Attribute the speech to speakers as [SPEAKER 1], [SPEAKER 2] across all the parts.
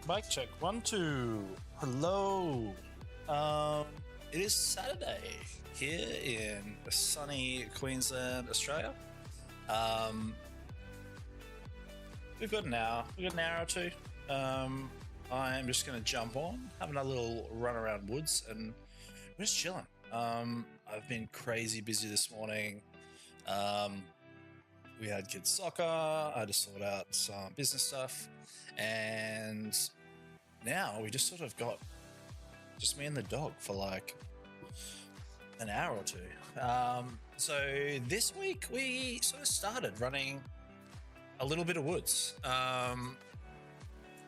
[SPEAKER 1] Mic check. 1, 2. Hello. It is Saturday here in sunny Queensland, Australia. We've got an hour. We've got an hour or two. I'm just going to jump on, have another little run around woods, and we're just chilling. I've been crazy busy this morning. We had kids soccer. I had to sort out some business stuff, and now we just sort of got just me and the dog for like an hour or two. So this week we sort of started running a little bit of woods,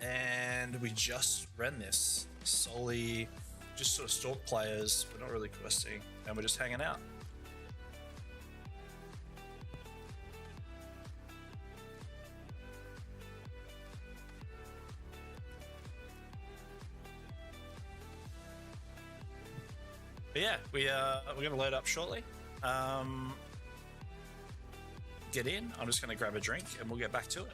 [SPEAKER 1] and we just ran this solely just sort of stalk players. We're not really questing, and we're just hanging out. But yeah, we're going to load up shortly. Get in. I'm just going to grab a drink and we'll get back to it.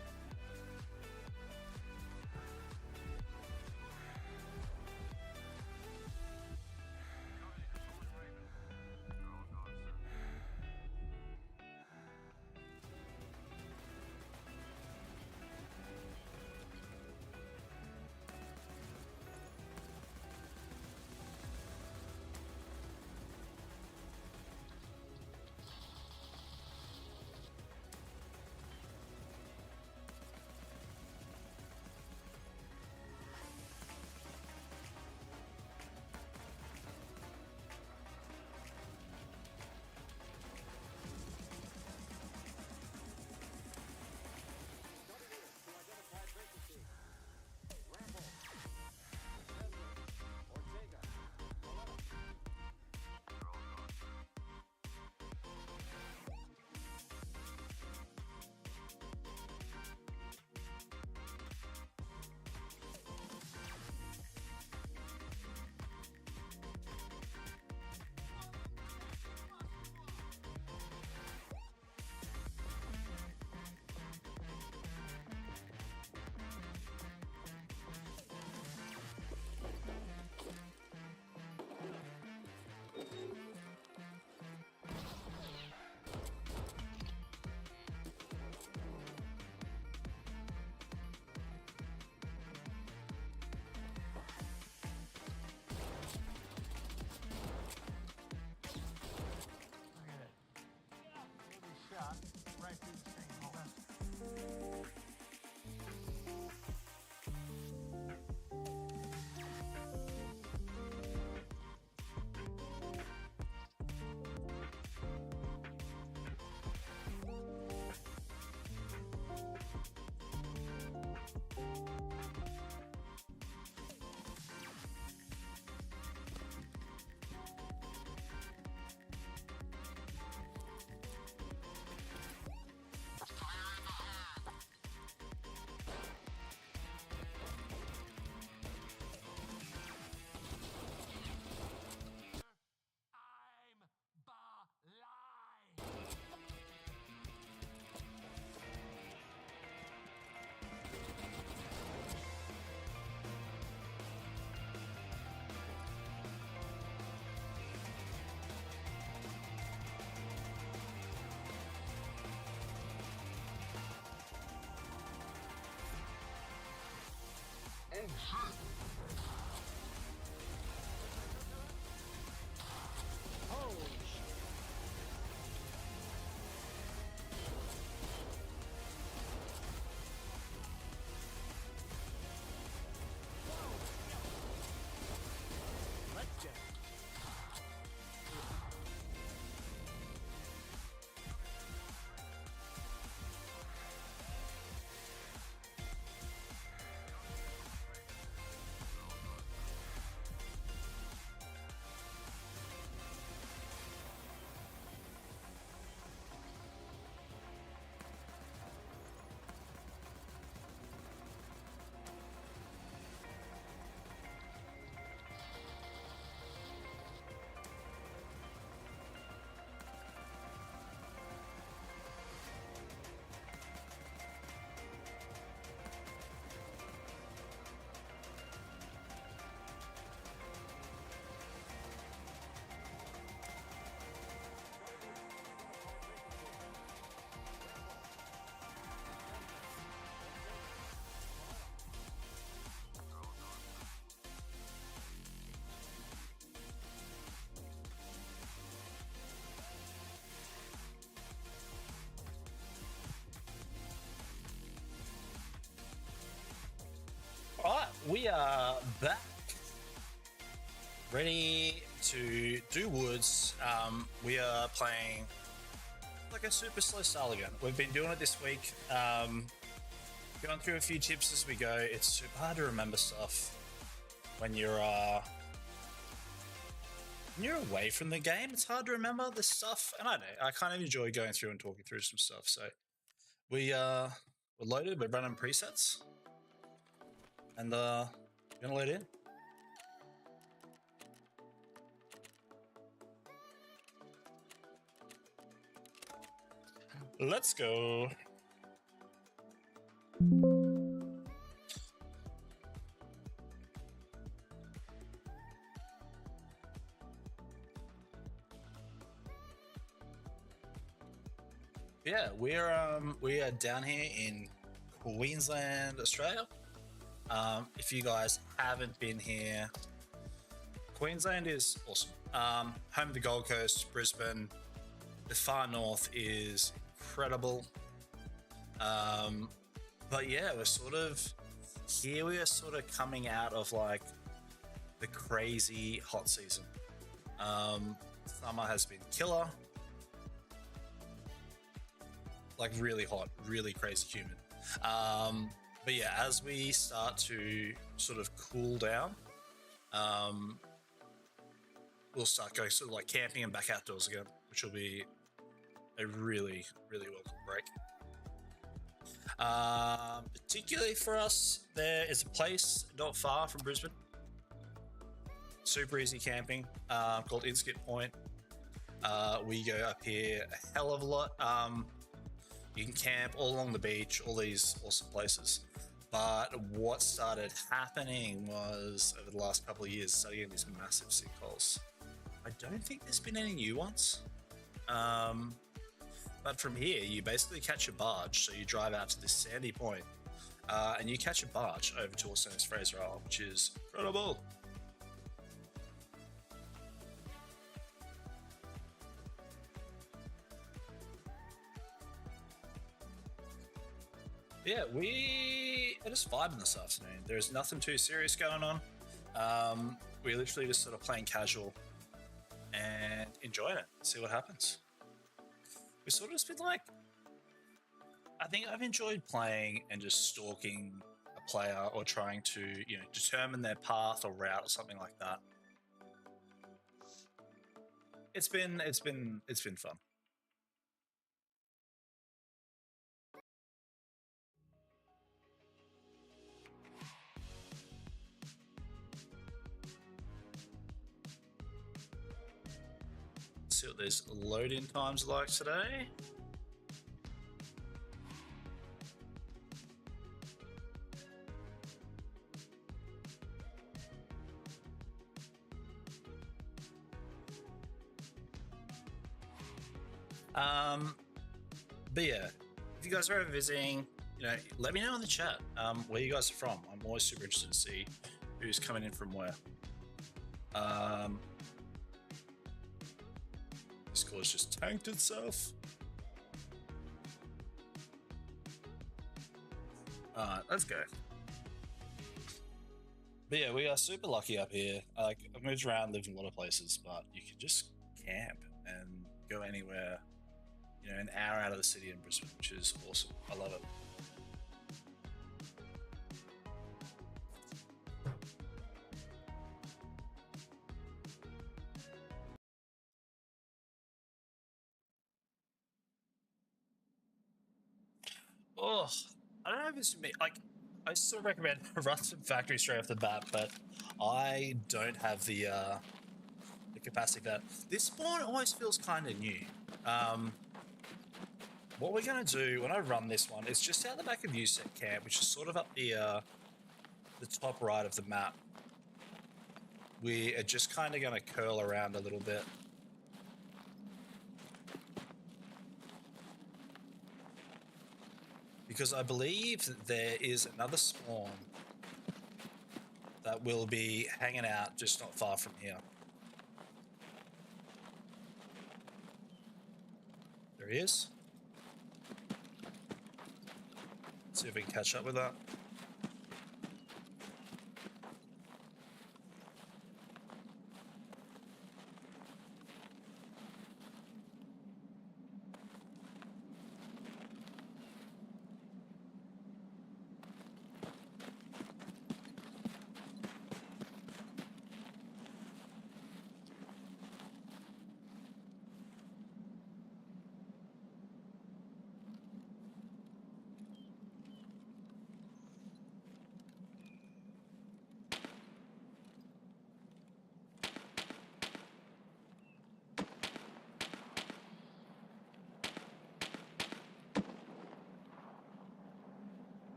[SPEAKER 1] we are back, ready to do woods. We are playing like a super slow style again. We've been doing it this week. Going through a few tips as we go. It's super hard to remember stuff when you're away from the game. It's hard to remember this stuff, and I know I kind of enjoy going through and talking through some stuff. So we're loaded. We're running presets, and we're gonna load in. Let's go. Yeah, we are down here in Queensland, Australia. If you guys haven't been here, Queensland is awesome. Home of the Gold Coast, Brisbane. The far north is incredible. But yeah, we're sort of here. We are sort of coming out of like the crazy hot season. Summer has been killer. Like really hot, really crazy humid. But yeah, as we start to sort of cool down, we'll start going sort of like camping and back outdoors again, which will be a really, really welcome break. Particularly for us, there is a place not far from Brisbane, super easy camping, called Inskip Point. We go up here a hell of a lot. You can camp all along the beach, all these awesome places. But what started happening was, over the last couple of years, started getting these massive sinkholes. I don't think there's been any new ones. But from here, you basically catch a barge. So you drive out to this sandy point, and you catch a barge over to Orstones Fraser Isle, which is incredible. Yeah, we are just vibing this afternoon. There's nothing too serious going on. We're literally just sort of playing casual and enjoying it. See what happens. We've sort of just been like, I think I've enjoyed playing and just stalking a player or trying to, determine their path or route or something like that. It's been fun. See what those load-in times are like today. But yeah, if you guys are ever visiting, let me know in the chat where you guys are from. I'm always super interested to see who's coming in from where. Discord's just tanked itself. Alright, let's go. But yeah, we are super lucky up here. I've moved around, lived in a lot of places, but you can just camp and go anywhere, an hour out of the city in Brisbane, which is awesome. I love it. Oh, I don't know if it's me. I still recommend Rust Factory straight off the bat, but I don't have the capacity for that. This spawn always feels kind of new. What we're gonna do when I run this one is just out the back of USEC camp, which is sort of up the top right of the map. We are just kind of gonna curl around a little bit. Because I believe that there is another spawn that will be hanging out just not far from here. There he is. See if we can catch up with that.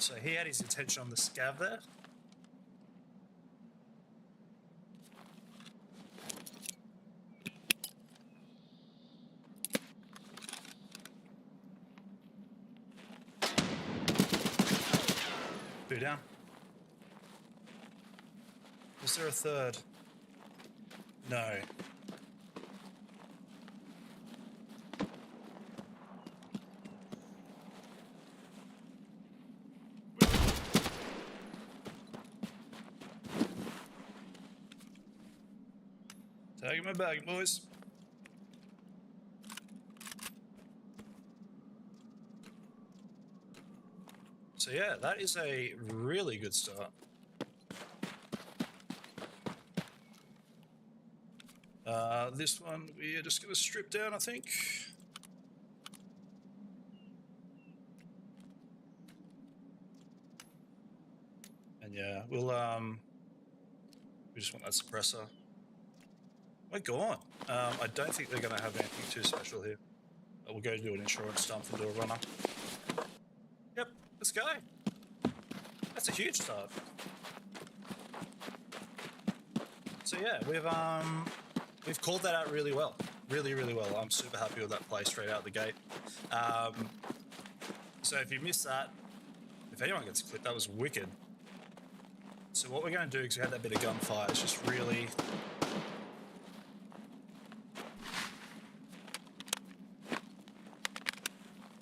[SPEAKER 1] So he had his attention on the scav there. Two down. Was there a third? No. Tagging my bag, boys. So yeah, that is a really good start. This one we are just going to strip down, I think. And yeah, we just want that suppressor. We're gone. I don't think they're going to have anything too special here. But we'll go do an insurance dump and do a runner. Yep, let's go. That's a huge start. So yeah, we've called that out really well. Really, really well. I'm super happy with that play straight out the gate. So if you missed that, if anyone gets clipped, that was wicked. So what we're going to do, because we had that bit of gunfire, is just really...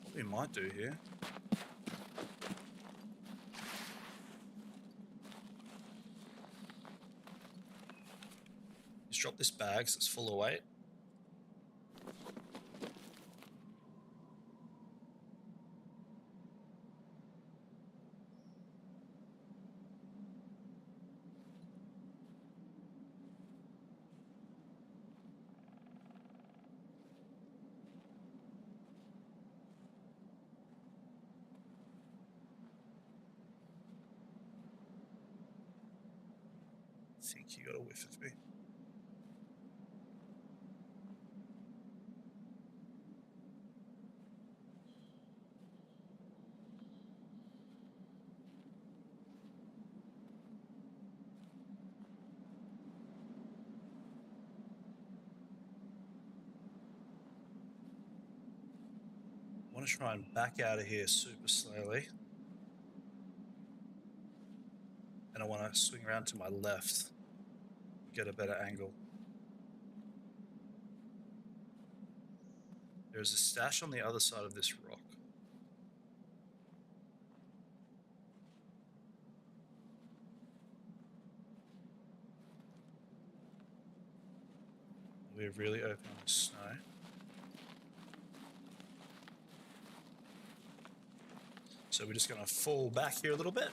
[SPEAKER 1] What we might do here... is drop this bag so it's full of weight. I think you got a whiff of me. I want to try and back out of here super slowly. And I want to swing around to my left, get a better angle. There's a stash on the other side of this rock. We're really open on the snow. So we're just going to fall back here a little bit.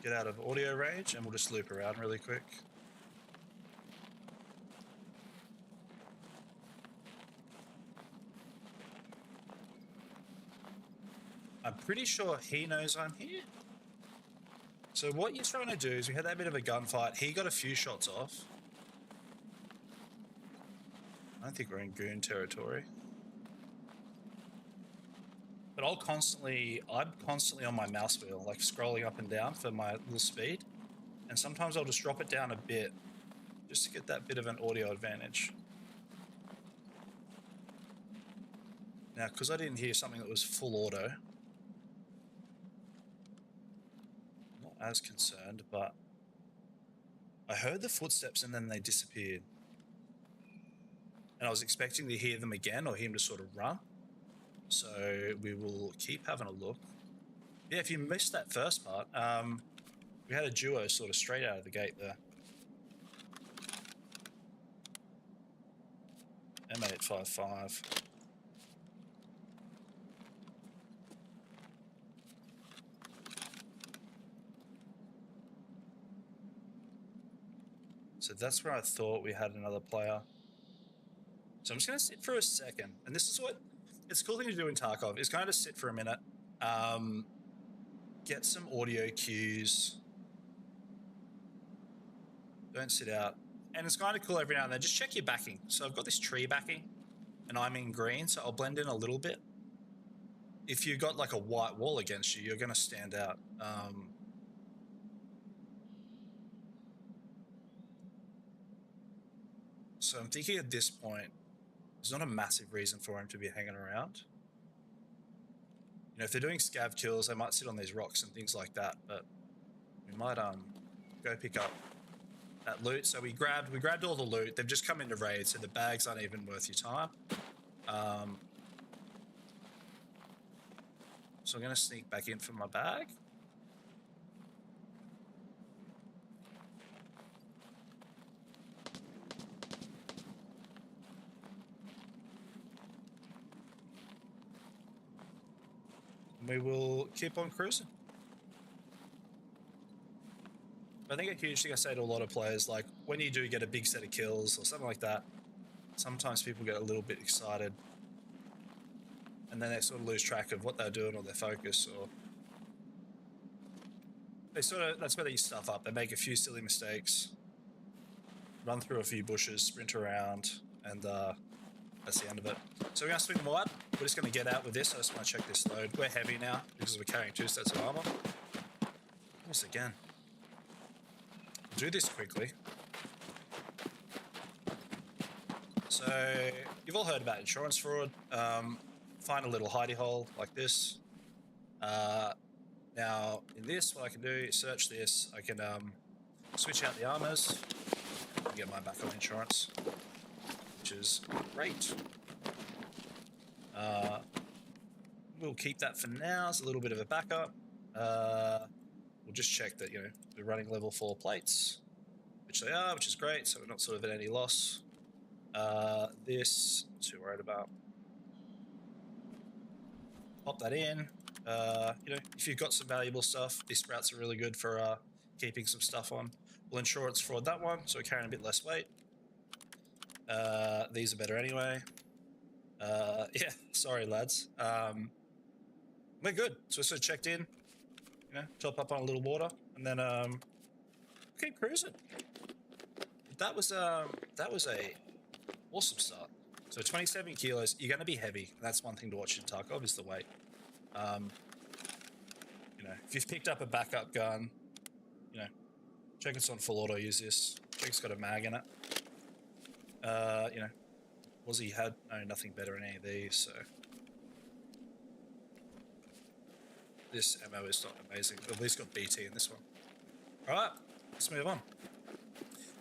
[SPEAKER 1] Get out of audio range and we'll just loop around really quick. I'm pretty sure he knows I'm here. So what you're trying to do is we had that bit of a gunfight. He got a few shots off. I don't think we're in goon territory. But I'm constantly on my mouse wheel, like scrolling up and down for my little speed. And sometimes I'll just drop it down a bit just to get that bit of an audio advantage. Now, because I didn't hear something that was full auto, I'm not as concerned, but I heard the footsteps and then they disappeared. And I was expecting to hear them again or him to sort of run. So we will keep having a look. Yeah, if you missed that first part, we had a duo sort of straight out of the gate there. M855. So that's where I thought we had another player. So I'm just going to sit for a second. And this is what... It's a cool thing to do in Tarkov is kind of sit for a minute, get some audio cues, don't sit out. And it's kind of cool every now and then, just check your backing. So I've got this tree backing and I'm in green, so I'll blend in a little bit. if you got like a white wall against you, you're going to stand out. So I'm thinking at this point, there's not a massive reason for him to be hanging around. You know, if they're doing scav kills, they might sit on these rocks and things like that. But we might go pick up that loot. So we grabbed all the loot. They've just come into raid, so the bags aren't even worth your time. So I'm going to sneak back in for my bag. We will keep on cruising. I think a huge thing I say to a lot of players, like when you do get a big set of kills or something like that, sometimes people get a little bit excited and then they sort of lose track of what they're doing or their focus, or they that's where they stuff up. They make a few silly mistakes, run through a few bushes, sprint around, and that's the end of it. So we're going to swing wide. We're just going to get out with this. I just want to check this load. We're heavy now because we're carrying 2 sets of armor. Once again. We'll do this quickly. So you've all heard about insurance fraud. Find a little hidey hole like this. Now in this, what I can do is search this. I can switch out the armors and get my backup insurance, which is great. We'll keep that for now as a little bit of a backup. We'll just check that, you know, we're running level 4 plates, which they are, which is great, so we're not sort of at any loss. This, not too worried about. Pop that in. You know, if you've got some valuable stuff, these sprouts are really good for keeping some stuff on. We'll insurance fraud that one, so we're carrying a bit less weight. These are better anyway. Yeah, sorry lads. We're good. So we're sort of checked in, you know, top up on a little water, and then keep cruising. That was a awesome start. So 27 kilos. You're going to be heavy. That's one thing to watch in Tarkov is the weight. You know, if you've picked up a backup gun, you know, check it's on full auto. Use this. Check it's got a mag in it. You know, Wazzy had nothing better in any of these, so this ammo is not amazing. At least got BT in this one. All right, let's move on.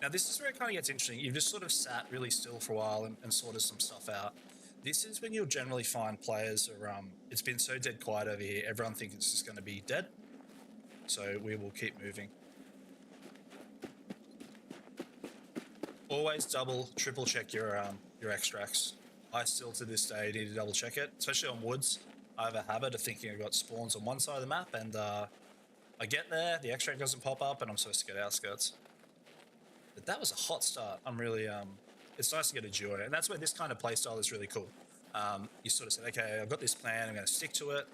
[SPEAKER 1] Now this is where it kind of gets interesting. You've just sort of sat really still for a while and sorted some stuff out. This is when you'll generally find players are, it's been so dead quiet over here, everyone thinks it's just going to be dead. So we will keep moving. Always double, triple check your extracts. I still to this day need to double check it, especially on woods. I have a habit of thinking I've got spawns on one side of the map, and I get there, the extract doesn't pop up, and I'm supposed to get outskirts. But that was a hot start. I'm really, it's nice to get a duo, and that's where this kind of playstyle is really cool. You sort of say, okay, I've got this plan, I'm going to stick to it.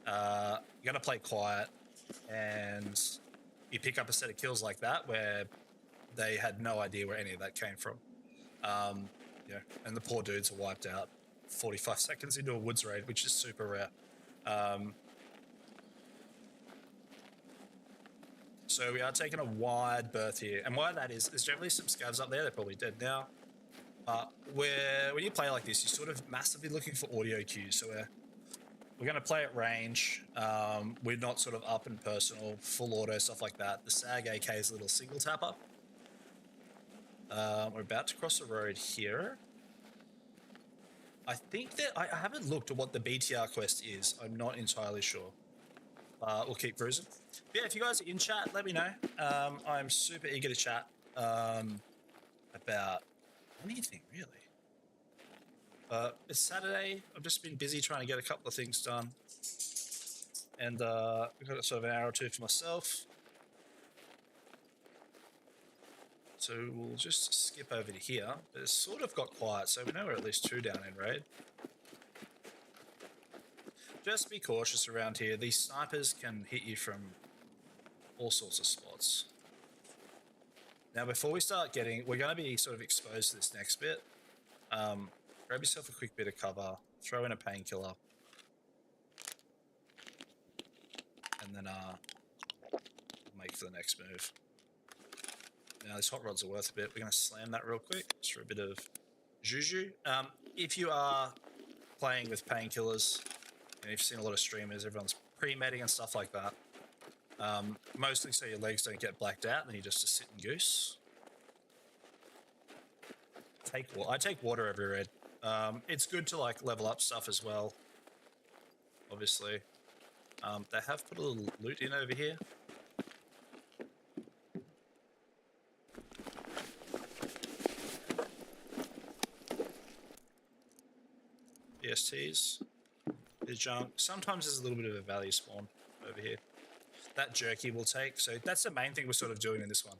[SPEAKER 1] You're going to play quiet, and you pick up a set of kills like that where they had no idea where any of that came from. Yeah, and the poor dudes are wiped out 45 seconds into a woods raid, which is super rare. So we are taking a wide berth here, and why that is, there's generally some scavs up there. They're probably dead now. When you play like this, you're sort of massively looking for audio cues. So we're going to play at range. We're not sort of up and personal, full auto, stuff like that. The SAG AK is a little single tap up. We're about to cross the road here. I think that I haven't looked at what the BTR quest is. I'm not entirely sure. We'll keep cruising. But yeah, if you guys are in chat, let me know. I'm super eager to chat about anything, really. It's Saturday. I've just been busy trying to get a couple of things done. And we've got sort of an hour or two for myself. So we'll just skip over to here. It's sort of got quiet, so we know we're at least 2 down in raid. Just be cautious around here. These snipers can hit you from all sorts of spots. Now, before we start we're going to be sort of exposed to this next bit. Grab yourself a quick bit of cover, throw in a painkiller. then make for the next move. Now these hot rods are worth a bit. We're going to slam that real quick just for a bit of juju. If you are playing with painkillers, and you've seen a lot of streamers, everyone's pre-medding and stuff like that. Mostly so your legs don't get blacked out and then you're just a sitting goose. I take water every red. It's good to like level up stuff as well, obviously. They have put a little loot in over here. ESTs, bit of junk. Sometimes there's a little bit of a value spawn over here. That jerky will take. So that's the main thing we're sort of doing in this one.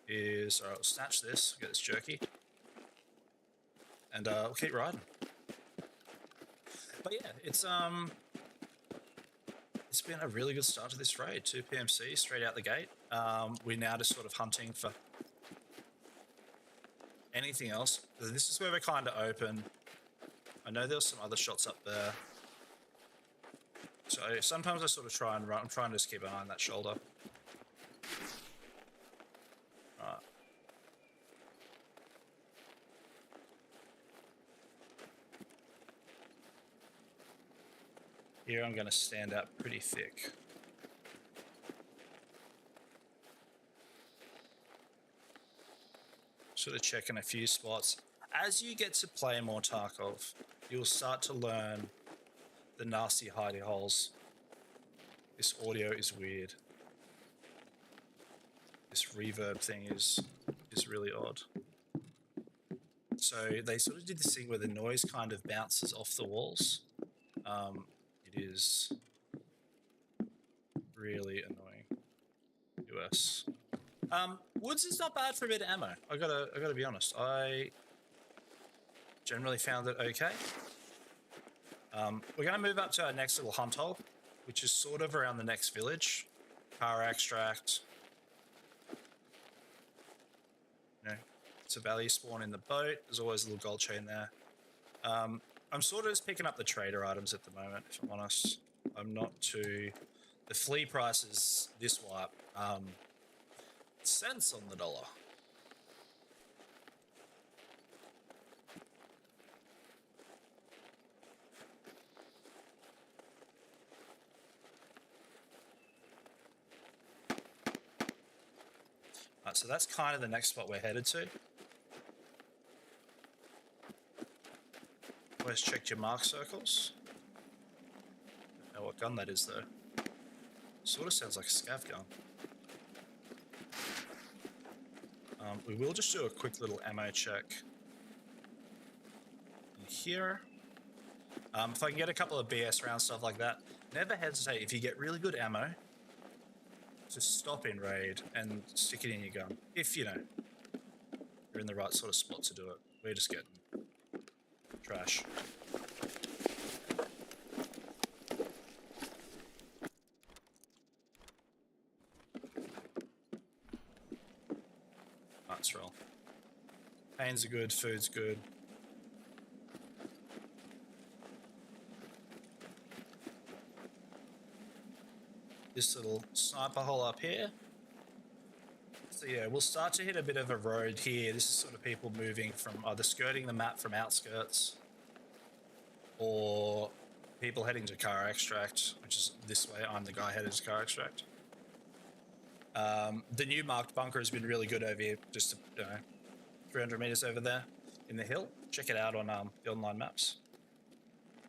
[SPEAKER 1] Is alright, we'll snatch this, get this jerky, and we'll keep riding. But yeah, it's been a really good start to this raid. 2 PMC straight out the gate. We're now just sort of hunting for anything else. This is where we're kind of open. I know there's some other shots up there. So sometimes I sort of try and run. I'm trying to just keep an eye on that shoulder. Right. Here I'm going to stand out pretty thick. Sort of checking a few spots. As you get to play more Tarkov, you'll start to learn the nasty hidey holes. This audio is weird. This reverb thing is really odd. So they sort of did this thing where the noise kind of bounces off the walls. It is really annoying. US. Woods is not bad for a bit of ammo. I gotta be honest. I generally found it okay. We're gonna move up to our next little hunt hole, which is sort of around the next village. Car extract. You know, it's a value spawn in the boat. There's always a little gold chain there. I'm sort of just picking up the trader items at the moment, if I'm honest. I'm not too... The flea price is this wipe. Cents on the dollar. Alright, so that's kind of the next spot we're headed to. Always check your mark circles. Don't know what gun that is though. Sort of sounds like a scav gun. We will just do a quick little ammo check in here. If I can get a couple of BS rounds, stuff like that, never hesitate. If you get really good ammo, just stop in raid and stick it in your gun. If, you know, you're in the right sort of spot to do it. We're just getting trash. Let's roll. Pains are good, food's good. This little sniper hole up here. So yeah, we'll start to hit a bit of a road here. This is sort of people moving from either skirting the map from outskirts or people heading to car extract, which is this way. I'm the guy headed to car extract. The new marked bunker has been really good over here, just 300 meters over there in the hill. Check it out on the online maps.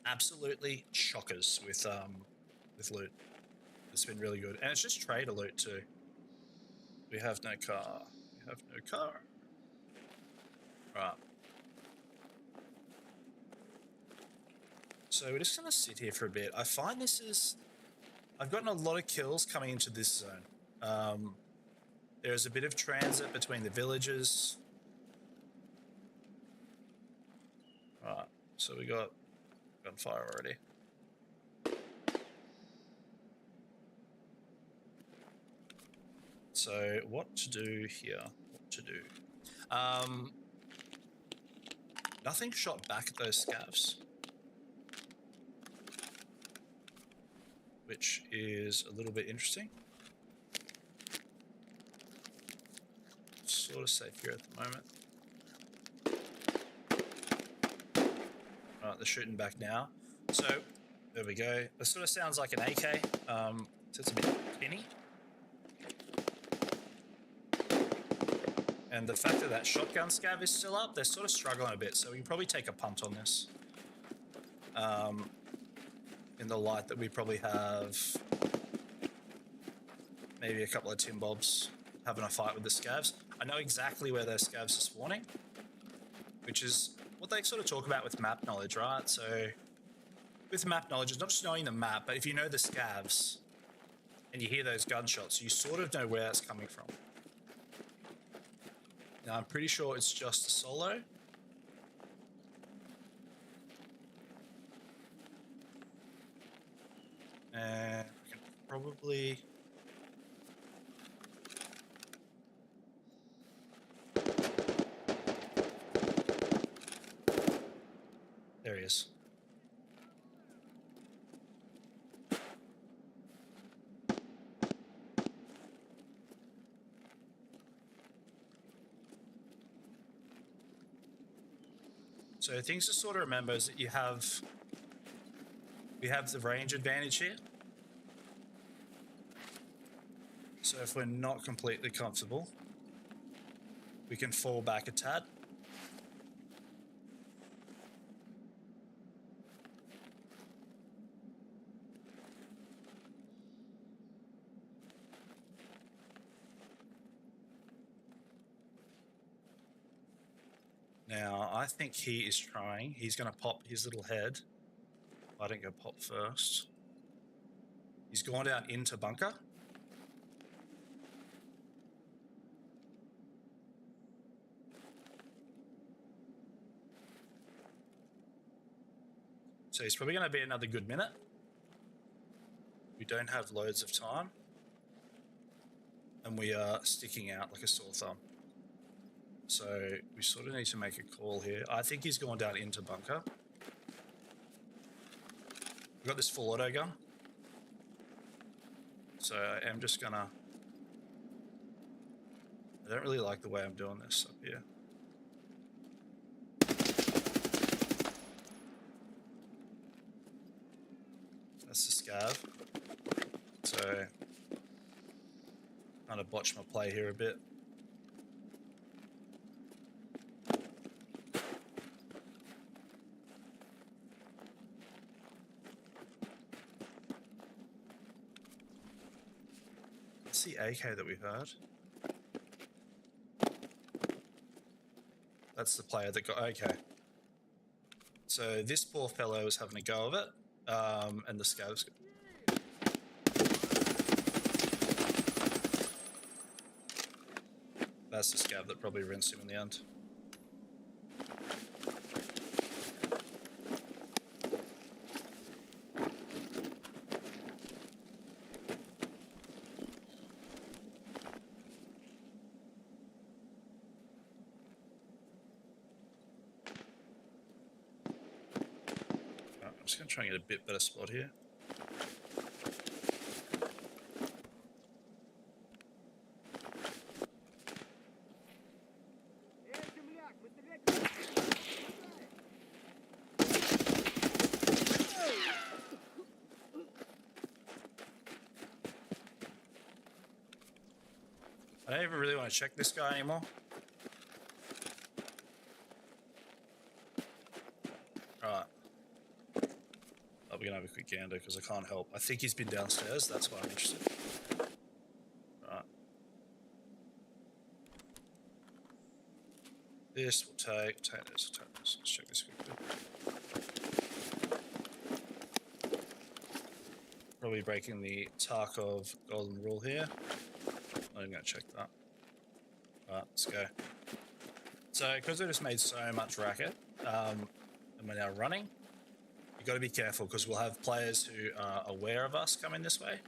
[SPEAKER 1] Absolutely chockers with loot. It's been really good, and it's just trader loot too. We have no car. We have no car. Right. So we're just gonna sit here for a bit. I find I've gotten a lot of kills coming into this zone. There's a bit of transit between the villages. Right, so we got gunfire already. So what to do here? What to do? Nothing shot back at those scavs. which is a little bit interesting. Sort of safe here at the moment. Right, they're shooting back now. So there we go. It sort of sounds like an AK. So it's a bit tinny. And the fact that shotgun scav is still up, they're sort of struggling a bit. So we can probably take a punt on this. In the light that we probably have maybe a couple of Tim Bobs having a fight with the scavs. I know exactly where those scavs are spawning, which is what they sort of talk about with map knowledge, right? So with map knowledge, it's not just knowing the map, but if you know the scavs and you hear those gunshots, you sort of know where it's coming from. Now, I'm pretty sure it's just a solo. And we can probably... There he is. So things to sort of remember is that we have the range advantage here. So if we're not completely comfortable, we can fall back a tad. Now, I think he is trying. He's going to pop his little head. I don't go pop first. He's gone down into bunker. So he's probably going to be another good minute. We don't have loads of time. And we are sticking out like a sore thumb. So we sort of need to make a call here. I think he's gone down into bunker. We've got this full auto gun. So I am just gonna... I don't really like the way I'm doing this up here. That's the scav. So kind of botched my play here a bit. That's the AK that we heard. That's the player that got... Okay. So this poor fellow is having a go of it. And the scavs... That's the scav that probably rinsed him in the end. I'm just going to try and get a bit better spot here. I don't even really want to check this guy anymore. Alright. Oh, we're going to have a quick gander because I can't help. I think he's been downstairs. That's why I'm interested. Right. This will take this, Let's check this quickly. Probably breaking the Tarkov golden rule here. I'm going to check that. Alright, let's go. So, because we just made so much racket, and we're now running, you've got to be careful because we'll have players who are aware of us coming this way.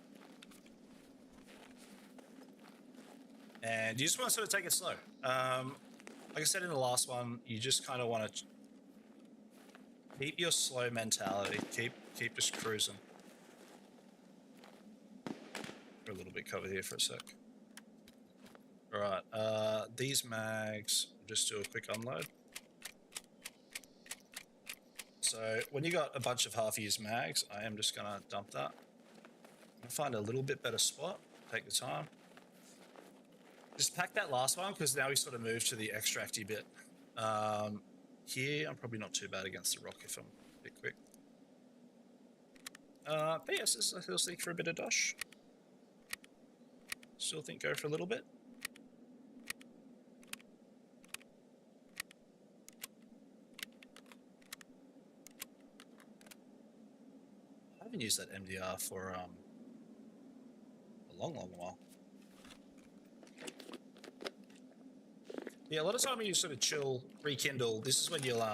[SPEAKER 1] And you just want to sort of take it slow. Like I said in the last one, you just kind of want to keep your slow mentality. Keep just cruising. a little bit covered here for a sec. All right, these mags, just do a quick unload. So when you got a bunch of half-used mags, I am just gonna dump that. I'm gonna find a little bit better spot, take the time. Just pack that last one, because now we sort of move to the extracty bit. Here, I'm probably not too bad against the rock if I'm a bit quick. But yes, I still think for a bit of dosh. Still think go for a little bit. I haven't used that MDR for a long while. Yeah, a lot of time when you sort of chill, rekindle, this is when you'll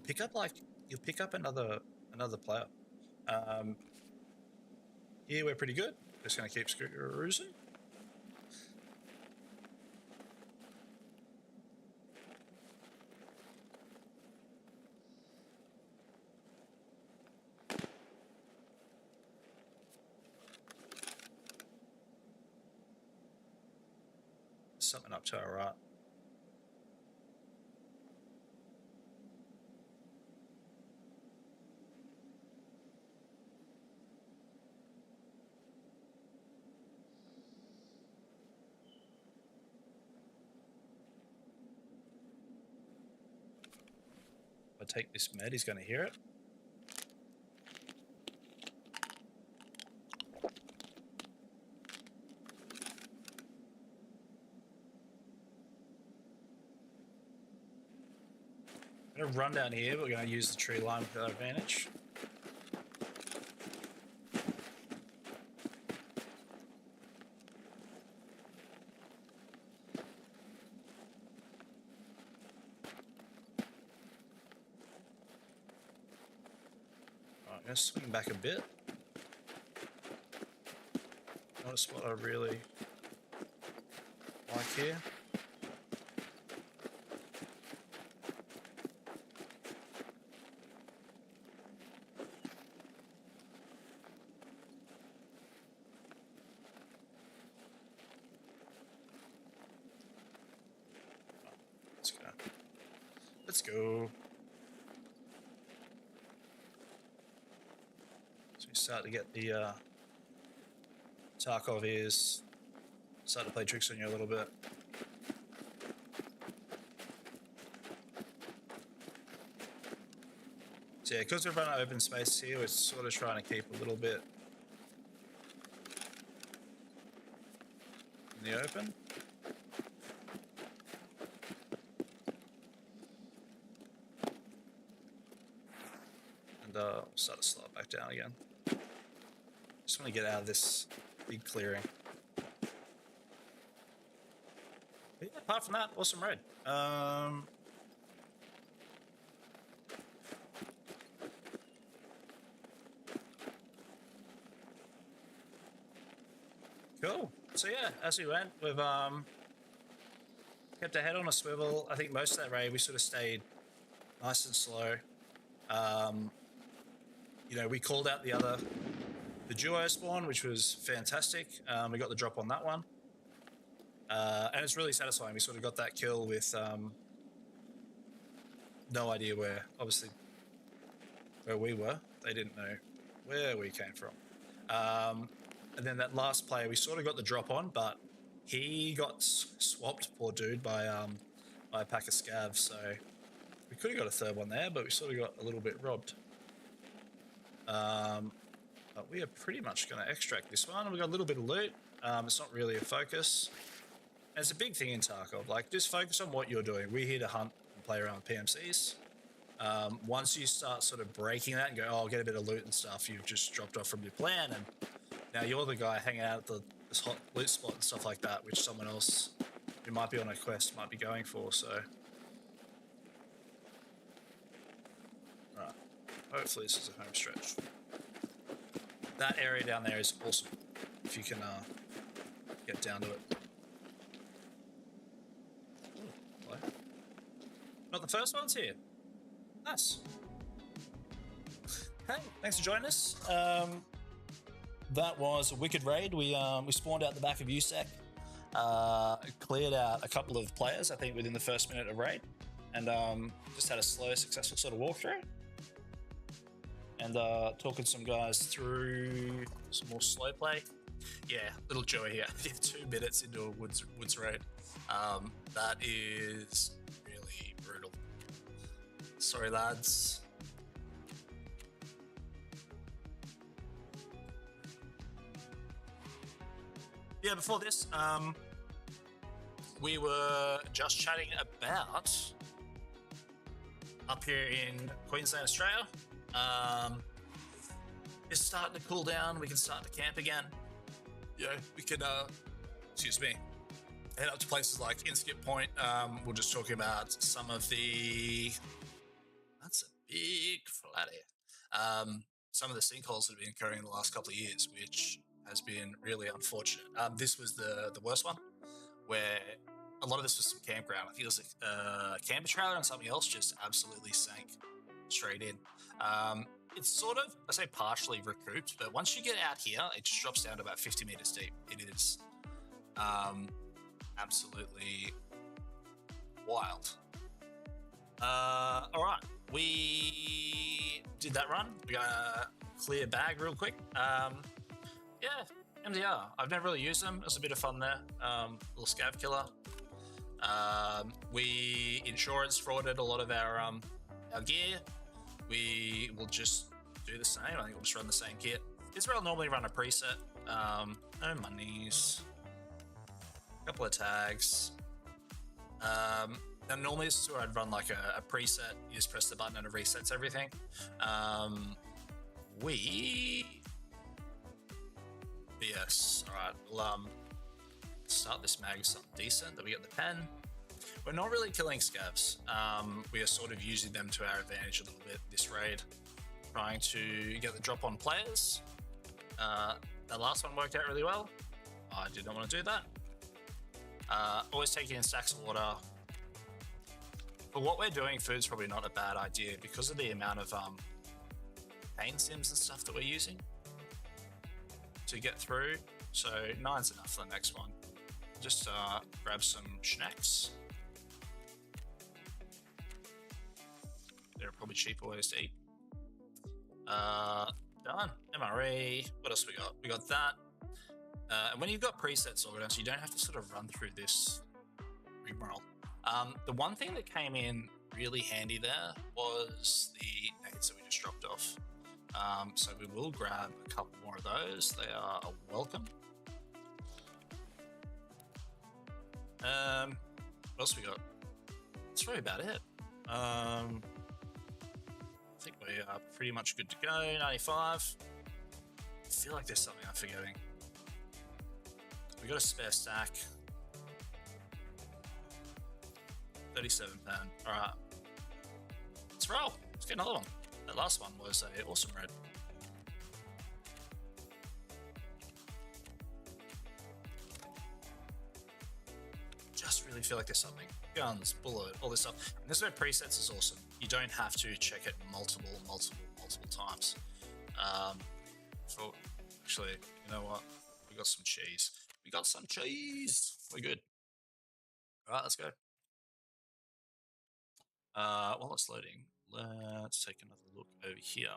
[SPEAKER 1] pick up another player. Here we're pretty good. Just gonna keep cruising. Something up to our right. If I take this med, he's going to hear it. I'm going to run down here, but we're going to use the tree line with our advantage. Alright, I'm going to swing back a bit. Not a spot I really like here. Let's go. So we start to get the Tarkov is start to play tricks on you a little bit. So yeah, because we're running open space here, we're sort of trying to keep a little bit in the open. And we'll start to slow it back down again. Just want to get out of this big clearing. But yeah, apart from that, awesome raid. Cool. So yeah, as we went, we've kept our head on a swivel. I think most of that raid we sort of stayed nice and slow. You know, we called out the duo spawn, which was fantastic. We got the drop on that one. And it's really satisfying. We sort of got that kill with no idea where, obviously, where we were. They didn't know where we came from. And then that last player, we sort of got the drop on, but he got swapped, poor dude, by a pack of scavs. So we could have got a third one there, but we sort of got a little bit robbed. But we are pretty much going to extract this one. We got a little bit of loot. It's not really a focus. And it's a big thing in Tarkov. Like, just focus on what you're doing. We're here to hunt and play around with PMCs. Once you start sort of breaking that and go, oh, I'll get a bit of loot and stuff, you've just dropped off from your plan, and now you're the guy hanging out at this hot loot spot and stuff like that, which someone else who might be on a quest might be going for. So, right. Hopefully this is a home stretch. That area down there is awesome if you can get down to it. Ooh, not the first ones here. Nice. Hey, thanks for joining us. that was a wicked raid. We spawned out the back of USEC, cleared out a couple of players, I think, within the first minute of raid, and just had a slow, successful sort of walkthrough. And talking some guys through some more slow play. Yeah, little Joey here. 2 minutes into a woods raid. That is really brutal. Sorry, lads. Yeah, before this, we were just chatting about up here in Queensland, Australia. It's starting to cool down. We can start to camp again. You know, we can, excuse me, head up to places like Inskip Point. We're just talking about some of the. That's a big flat here. Some of the sinkholes that have been occurring in the last couple of years, which has been really unfortunate. This was the worst one, where a lot of this was some campground. I think it was a camper trailer and something else just absolutely sank straight in. It's sort of, I say partially recouped, but once you get out here, it just drops down to about 50 meters deep. It is absolutely wild. All right, we did that run. We got a clear bag real quick. Yeah, MDR. I've never really used them. It was a bit of fun there. Little scav killer. We insurance frauded a lot of our gear. We will just do the same. I think we'll just run the same kit. Israel normally run a preset. No monies. A couple of tags. And normally this is where I'd run like a preset. You just press the button and it resets everything. Yes. All right. We'll start this mag with something decent. That we get the pen. We're not really killing scavs. We are sort of using them to our advantage a little bit this raid. Trying to get the drop on players. That last one worked out really well. I did not want to do that. Always taking in stacks of water. For what we're doing, food's probably not a bad idea because of the amount of pain sims and stuff that we're using to get through. So 9's enough for the next one. Just grab some snacks. There are probably cheaper ways to eat. Done. MRE. What else we got? We got that. And when you've got presets organized, you don't have to sort of run through this rigmarole. The one thing that came in really handy there was the nades that we just dropped off. So we will grab a couple more of those. They are welcome. What else we got? That's really about it. I think we are pretty much good to go. 95. I feel like there's something I'm forgetting. We got a spare stack. 37 pen. All right. Let's roll. Let's get another one. That last one was an awesome raid. Just really feel like there's something. Guns, bullet, all this stuff. And this is where presets is awesome. You don't have to check it multiple times. So actually, you know what? We got some cheese. We're good. All right, let's go. While it's loading, let's take another look over here.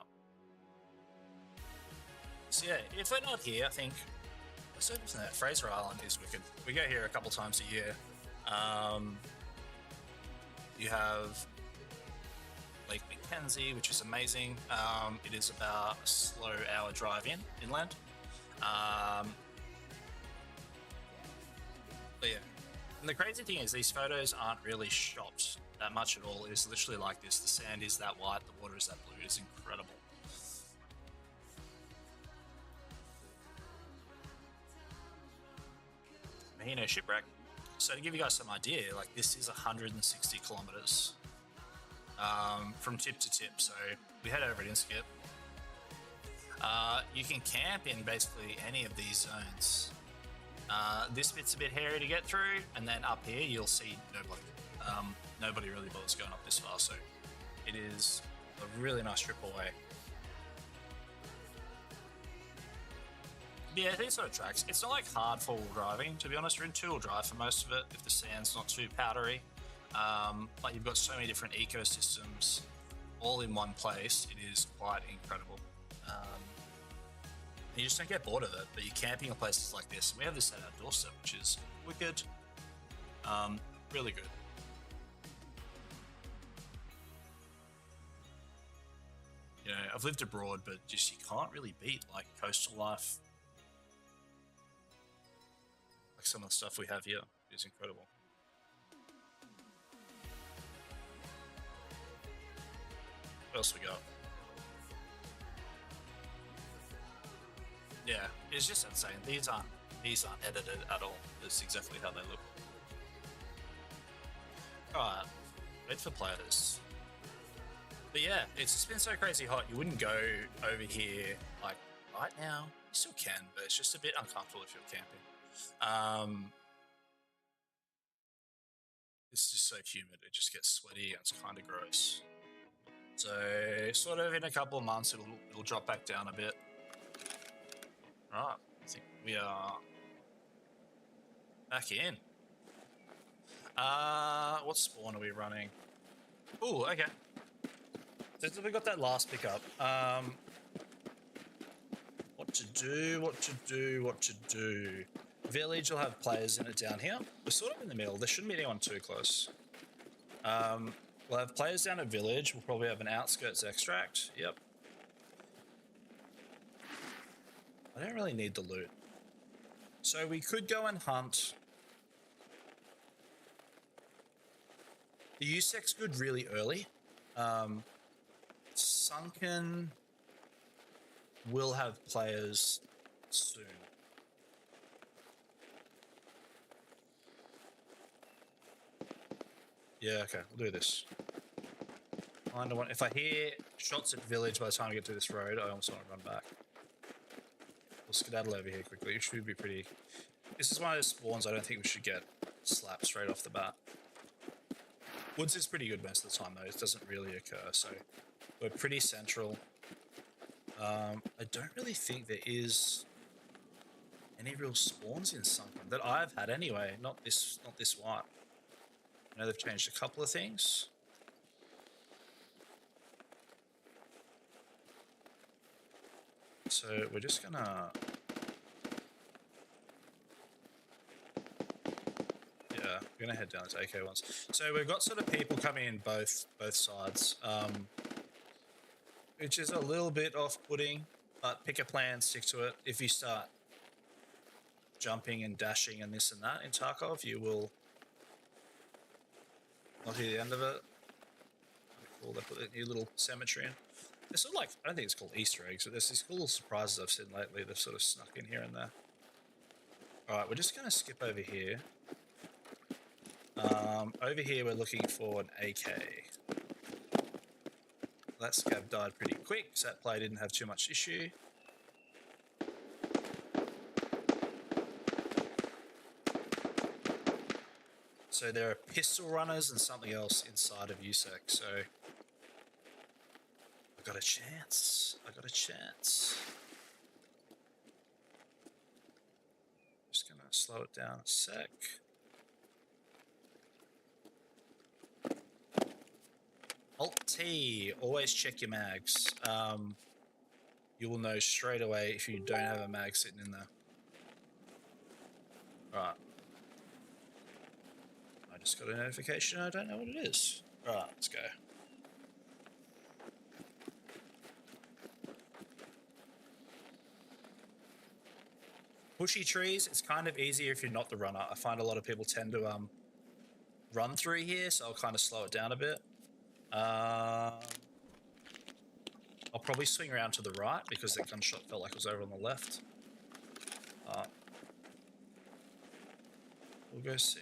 [SPEAKER 1] So yeah, if we're not here, I think Fraser Island is wicked. We go here a couple times a year. You have Lake Mackenzie, which is amazing. It is about a slow hour drive inland. But yeah, and the crazy thing is these photos aren't really shot that much at all. It is literally like this. The sand is that white, the water is that blue. It is incredible. Mahino Shipwreck. So to give you guys some idea, like this is 160 kilometers from tip to tip. So we head over at Inskip. You can camp in basically any of these zones. This bit's a bit hairy to get through, and then up here you'll see nobody. Nobody really bothers going up this far, so it is a really nice trip away. Yeah, these sort of tracks. It's not like hard four-wheel driving, to be honest. You're in two-wheel drive for most of it, if the sand's not too powdery. But you've got so many different ecosystems all in one place. It is quite incredible. You just don't get bored of it, but you're camping in places like this. And we have this at our doorstep, which is wicked. Really good. You know, I've lived abroad, but just you can't really beat like coastal life. Like some of the stuff we have here is incredible. What else we got? Yeah, it's just insane. These aren't edited at all. It's exactly how they look. Alright, wait for players. But yeah, it's just been so crazy hot. You wouldn't go over here like right now. You still can, but it's just a bit uncomfortable if you're camping. It's just so humid. It just gets sweaty and it's kind of gross. So sort of in a couple of months, it'll drop back down a bit. Right, I think we are back in. What spawn are we running? Oh, okay. So we got that last pickup. What to do. Village will have players in it down here. We're sort of in the middle. There shouldn't be anyone too close. We'll have players down at Village. We'll probably have an outskirts extract. Yep. I don't really need the loot. So we could go and hunt. The USEC's good really early. Sunken will have players soon. Yeah, okay, we'll do this. If I hear shots at Village by the time we get to this road, I almost want to run back. We'll skedaddle over here quickly. It should be pretty... This is one of those spawns I don't think we should get slapped straight off the bat. Woods is pretty good most of the time, though. It doesn't really occur, so we're pretty central. I don't really think there is any real spawns in Sunken that I've had anyway. Not this one. I know they've changed a couple of things. So we're just gonna... Yeah, we're gonna head down to AK ones. So we've got sort of people coming in both sides, which is a little bit off-putting, but pick a plan, stick to it. If you start jumping and dashing and this and that in Tarkov, you will not hear the end of it. Cool, they put a new little cemetery in. They're sort of like, I don't think it's called Easter eggs, but there's these cool little surprises I've seen lately. They've sort of snuck in here and there. Alright, we're just going to skip over here. Over here we're looking for an AK. That scab died pretty quick, so that player didn't have too much issue. So there are pistol runners and something else inside of USEC, so I got a chance. Just gonna slow it down a sec. Alt-T, always check your mags. You will know straight away if you don't have a mag sitting in there. Right. I just got a notification, I don't know what it is. Right, let's go. Bushy trees, it's kind of easier if you're not the runner. I find a lot of people tend to run through here, so I'll kind of slow it down a bit. I'll probably swing around to the right because that gunshot felt like it was over on the left. We'll go see.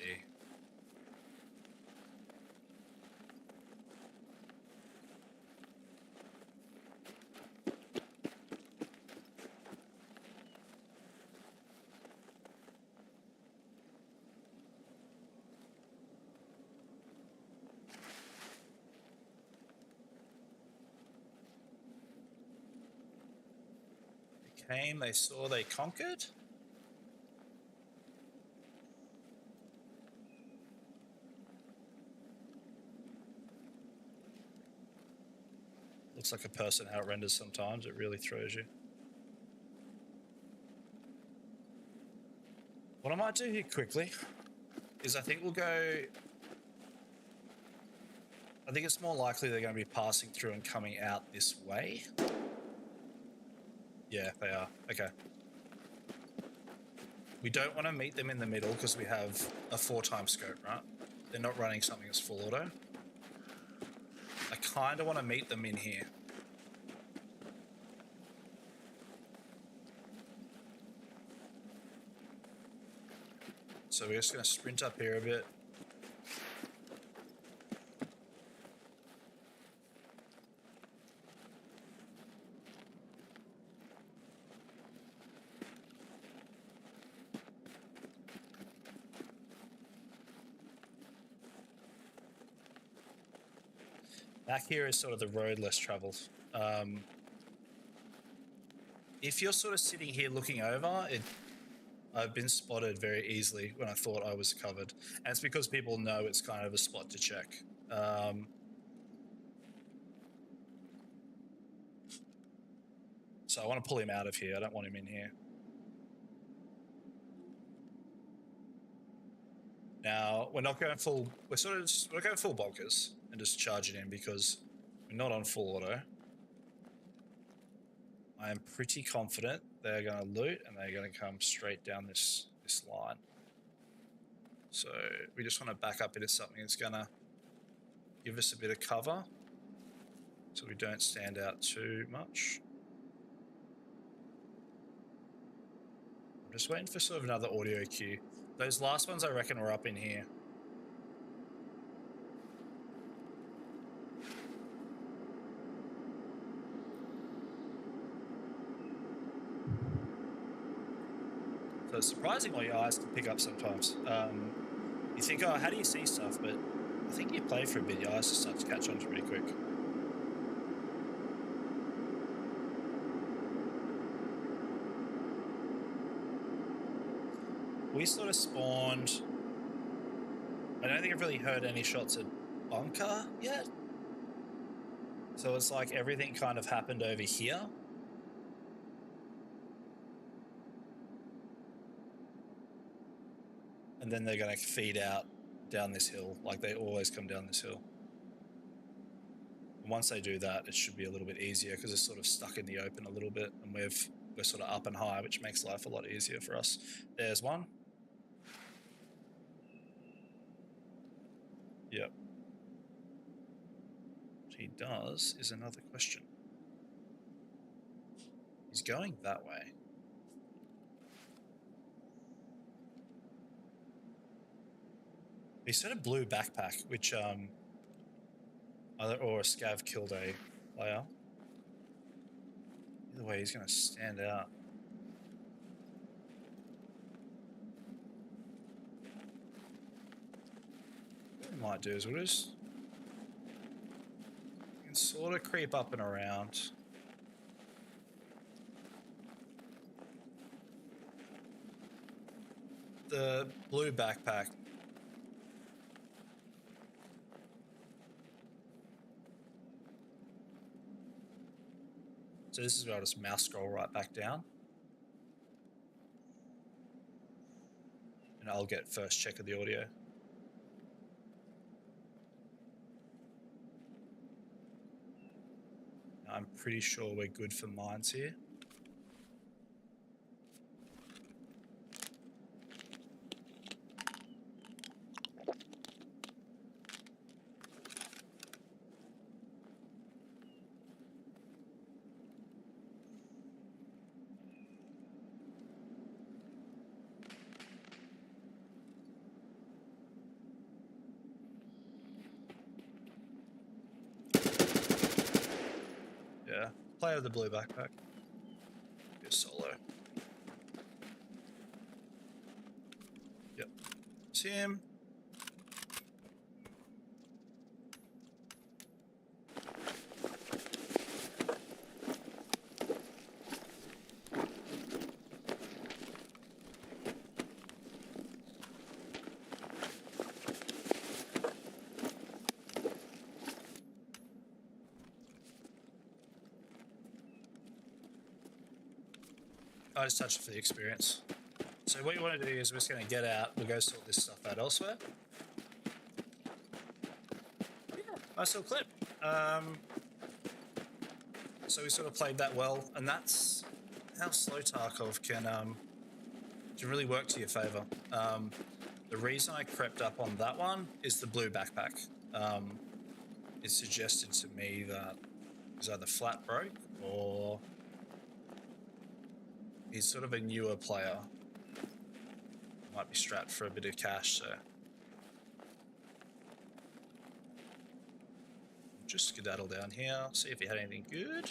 [SPEAKER 1] came, they saw, they conquered. Looks like a person how it renders sometimes. It really throws you. What I might do here quickly is I think we'll go... I think it's more likely they're going to be passing through and coming out this way. Yeah, they are. Okay. We don't want to meet them in the middle because we have a 4x scope, right? They're not running something that's full auto. I kind of want to meet them in here. So we're just going to sprint up here a bit. Back here is sort of the road less traveled. If you're sort of sitting here looking over, I've been spotted very easily when I thought I was covered. And it's because people know it's kind of a spot to check. So I want to pull him out of here. I don't want him in here. Now, we're not going full... We're going full bonkers and just charging in because we're not on full auto. I am pretty confident they're going to loot and they're going to come straight down this line. So we just want to back up into something that's going to give us a bit of cover so we don't stand out too much. I'm just waiting for sort of another audio cue. Those last ones I reckon are up in here. So it's surprising what your eyes can pick up sometimes. You think, oh, how do you see stuff? But I think you play for a bit, your eyes just start to catch on to pretty quick. We sort of spawned... I don't think I've really heard any shots at bunker yet. So it's like everything kind of happened over here. And then they're going to feed out down this hill, like they always come down this hill. And once they do that, it should be a little bit easier because it's sort of stuck in the open a little bit, and we're sort of up and high, which makes life a lot easier for us. There's one. Yep. What he does is another question. He's going that way. He said a blue backpack, which or a scav killed a player. Either way, he's going to stand out. What we might do is we'll just... We can sort of creep up and around. The blue backpack. So this is where I'll just mouse scroll right back down. And I'll get first check of the audio. I'm pretty sure we're good for mines here. Yeah, play with the blue backpack. Go solo. Yep. See him. I just touched it for the experience. So what you want to do is we're just going to get out. We'll go sort this stuff out elsewhere. Yeah, nice little clip. So we sort of played that well, and that's how slow Tarkov can really work to your favor. The reason I crept up on that one is the blue backpack. It suggested to me that it was either flat broke or he's sort of a newer player. Might be strapped for a bit of cash, so just skedaddle down here, see if he had anything good.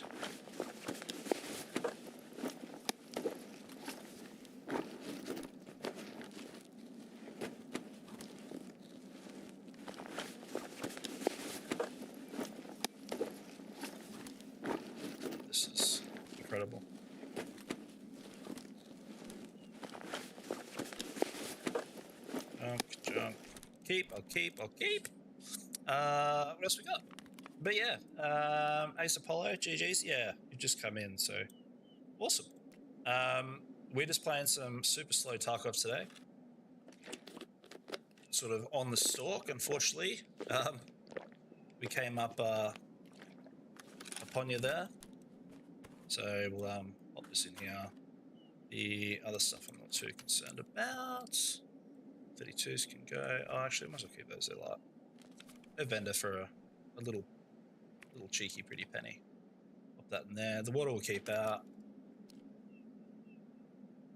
[SPEAKER 1] This is incredible. Junk. I'll keep. What else we got? But yeah, Ace Apollo, GG's, yeah, you just come in, so awesome. We're just playing some super slow Tarkov today. Sort of on the stalk, unfortunately. We came up upon you there. So we'll pop this in here. The other stuff I'm not too concerned about. 32s can go. Oh, actually, I might as well keep those there. Like a vendor for a little cheeky pretty penny. Pop that in there. The water will keep out.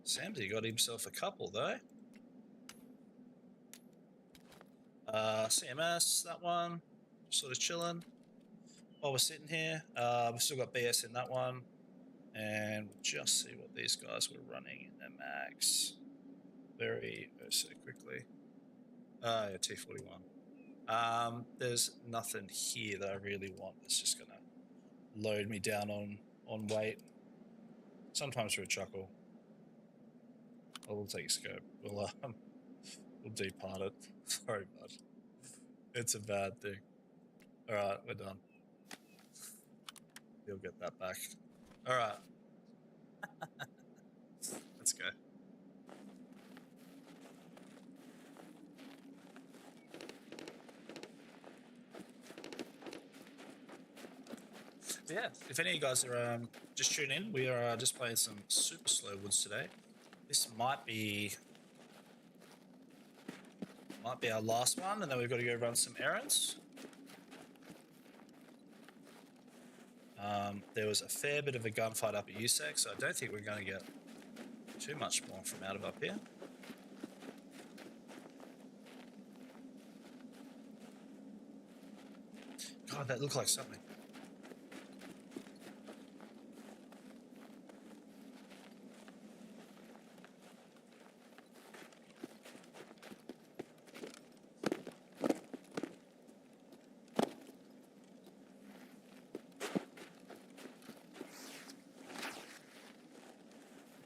[SPEAKER 1] Samsy got himself a couple though. CMS, that one, sort of chilling while we're sitting here. We've still got BS in that one, and we'll just see what these guys were running in their max very so quickly. Yeah, T41. There's nothing here that I really want. It's just gonna load me down on weight. Sometimes for a chuckle. We'll take a scope. We'll depart it. Sorry, bud. It's a bad thing. All right, we're done. You'll get that back. All right. Let's go. Yeah, if any of you guys are just tuning in, we are just playing some super slow woods today. This might be our last one, and then we've got to go run some errands. There was a fair bit of a gunfight up at USEC, so I don't think we're going to get too much more from out of up here. God, that looked like something.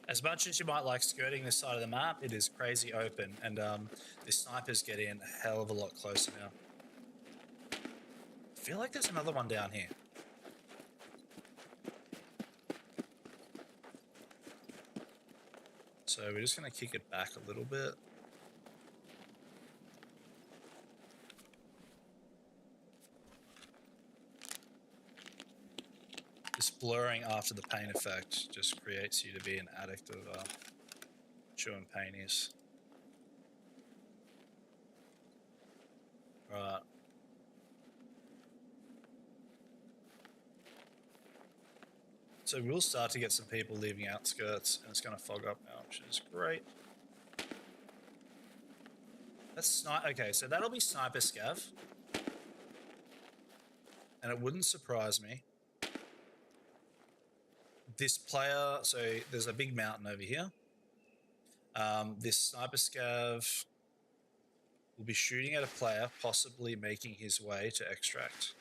[SPEAKER 1] As much as you might like skirting this side of the map, it is crazy open, and the snipers get in a hell of a lot closer now. I feel like there's another one down here. So we're just going to kick it back a little bit. This blurring after the pain effect just creates you to be an addict of chewing painies. Right. So we'll start to get some people leaving outskirts, and it's going to fog up now, which is great. That's okay, so that'll be Sniper Scav. And it wouldn't surprise me. This player, so there's a big mountain over here. This Sniper Scav will be shooting at a player, possibly making his way to extract.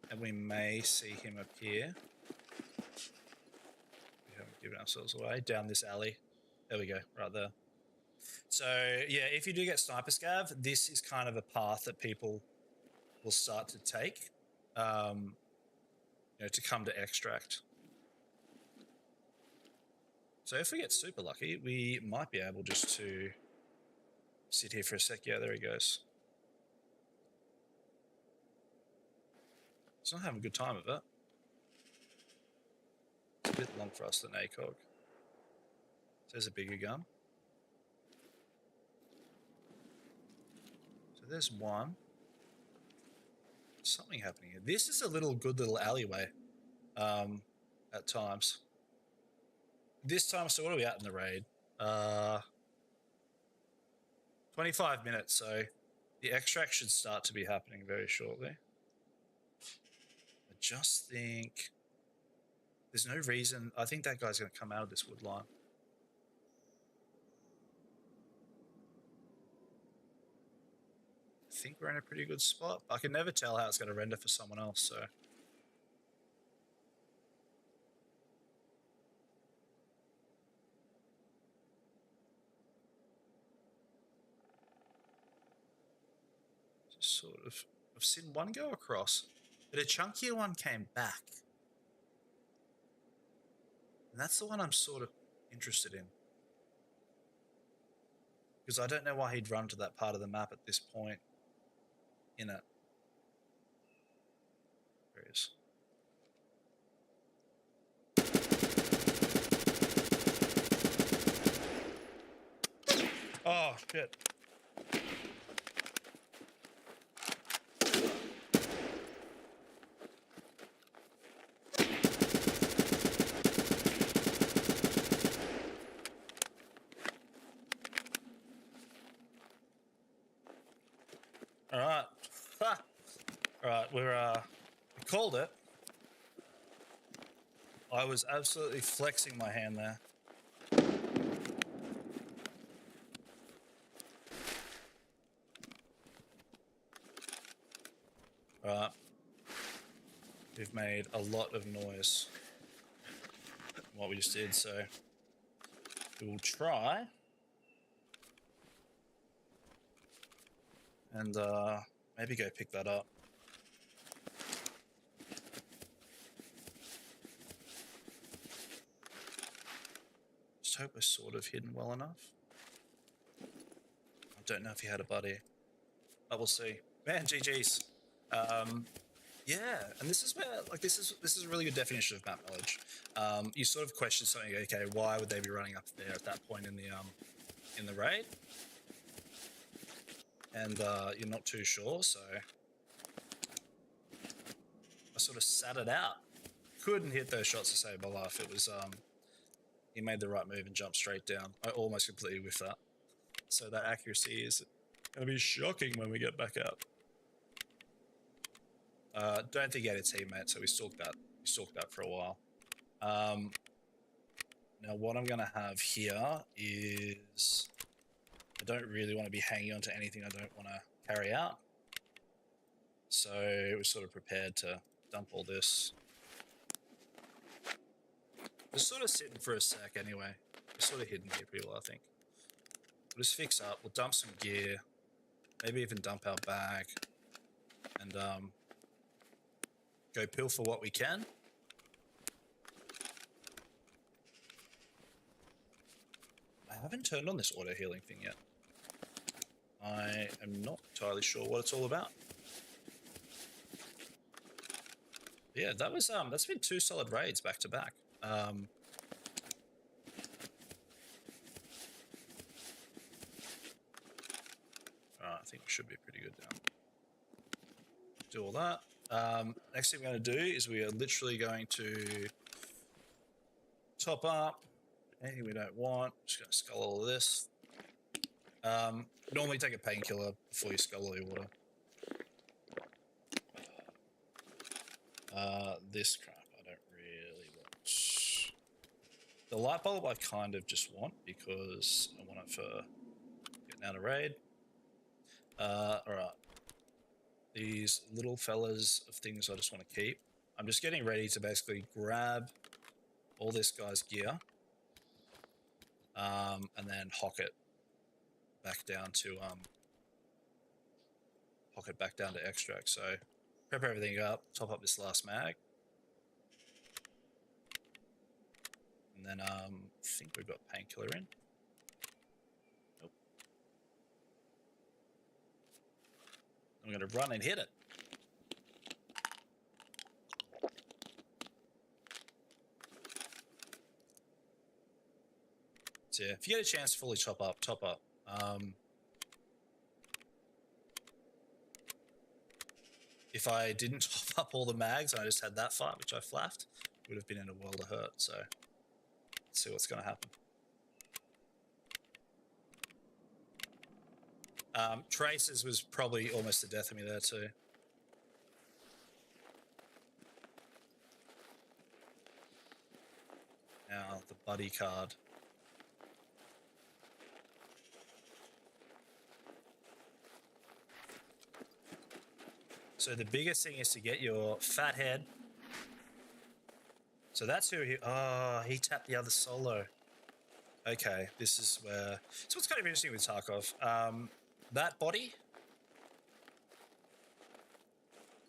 [SPEAKER 1] And we may see him appear. We haven't given ourselves away. Down this alley. There we go, right there. So, yeah, if you do get Sniper Scav, this is kind of a path that people will start to take, to come to extract. So if we get super lucky, we might be able just to sit here for a sec. Yeah, there he goes. He's not having a good time of it. It's a bit long for us than ACOG. So there's a bigger gun. So there's one. Something happening here. This is a good little alleyway at times. This time, so what are we at in the raid? 25 minutes, so the extract should start to be happening very shortly. I just think there's no reason. I think that guy's going to come out of this wood line. I think we're in a pretty good spot. I can never tell how it's going to render for someone else, so. Just sort of, I've seen one go across, but a chunkier one came back. And that's the one I'm sort of interested in. Because I don't know why he'd run to that part of the map at this point in it. There he is. Oh, shit. All right. Ha! All right, we called it. I was absolutely flexing my hand there. All right. We've made a lot of noise from what we just did, so we will try and maybe go pick that up. Just hope we're sort of hidden well enough. I don't know if he had a buddy, but we'll see. Man, GG's. Yeah, and this is where, like, this is a really good definition of map knowledge. You sort of question something. Okay, why would they be running up there at that point in the raid? And you're not too sure, so I sort of sat it out. Couldn't hit those shots to save my life. It was he made the right move and jumped straight down. I almost completely whiffed that. So that accuracy is going to be shocking when we get back out. Don't think he had a teammate, so we stalked that for a while. Now what I'm going to have here is I don't really want to be hanging on to anything I don't want to carry out. So we're sort of prepared to dump all this. We're sort of sitting for a sec anyway. We're sort of hidden here pretty well, I think. We'll just fix up. We'll dump some gear. Maybe even dump our bag. And go pilfer what we can. I haven't turned on this auto healing thing yet. I am not entirely sure what it's all about. Yeah, that was that's been 2 solid raids back to back. I think we should be pretty good now. Do all that. Next thing we're going to do is we are literally going to top up anything we don't want. Just going to skull all of this. Normally take a painkiller before you skull all your water. This crap I don't really want. The light bulb I kind of just want because I want it for getting out of raid. Alright. These little fellas of things I just want to keep. I'm just getting ready to basically grab all this guy's gear and then hock it back down to extract. So prep everything up, top up this last mag. And then I think we've got painkiller in. Nope. I'm going to run and hit it. So yeah, if you get a chance to fully top up. If I didn't top up all the mags and I just had that fight, which I flaffed, would have been in a world of hurt. So let's see what's going to happen. Traces was probably almost the death of me there too. Now the buddy card. So the biggest thing is to get your fat head. So that's who he... Oh, he tapped the other solo. Okay, this is where... So what's kind of interesting with Tarkov, that body...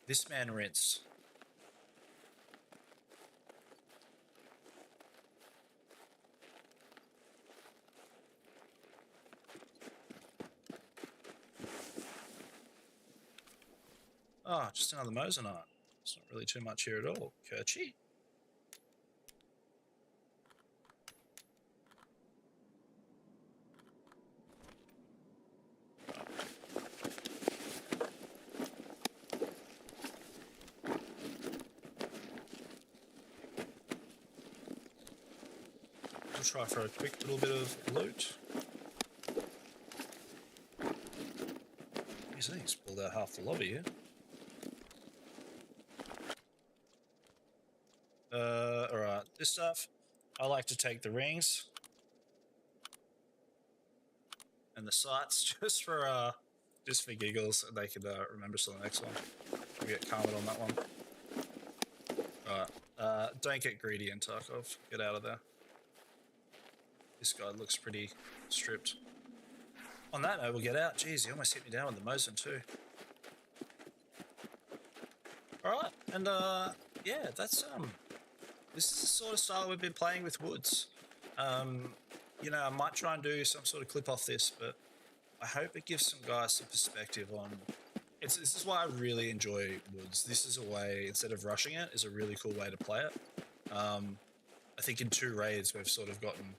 [SPEAKER 1] This man rinsed. Oh, just another Mosinite. It's not really too much here at all. Kirchy. We'll try for a quick little bit of loot. He's pulled out half the lobby here. Alright, this stuff. I like to take the rings and the sights just for giggles, and they could remember us on the next one. We get Carmen on that one. Alright, don't get greedy in Tarkov. Get out of there. This guy looks pretty stripped. On that note, we'll get out. Jeez, he almost hit me down with the Mosin too. Alright, and yeah, that's this is the sort of style we've been playing with Woods. You know, I might try and do some sort of clip off this, but I hope it gives some guys some perspective on... This is why I really enjoy Woods. This is a way, instead of rushing it, is a really cool way to play it. I think in 2 raids we've sort of gotten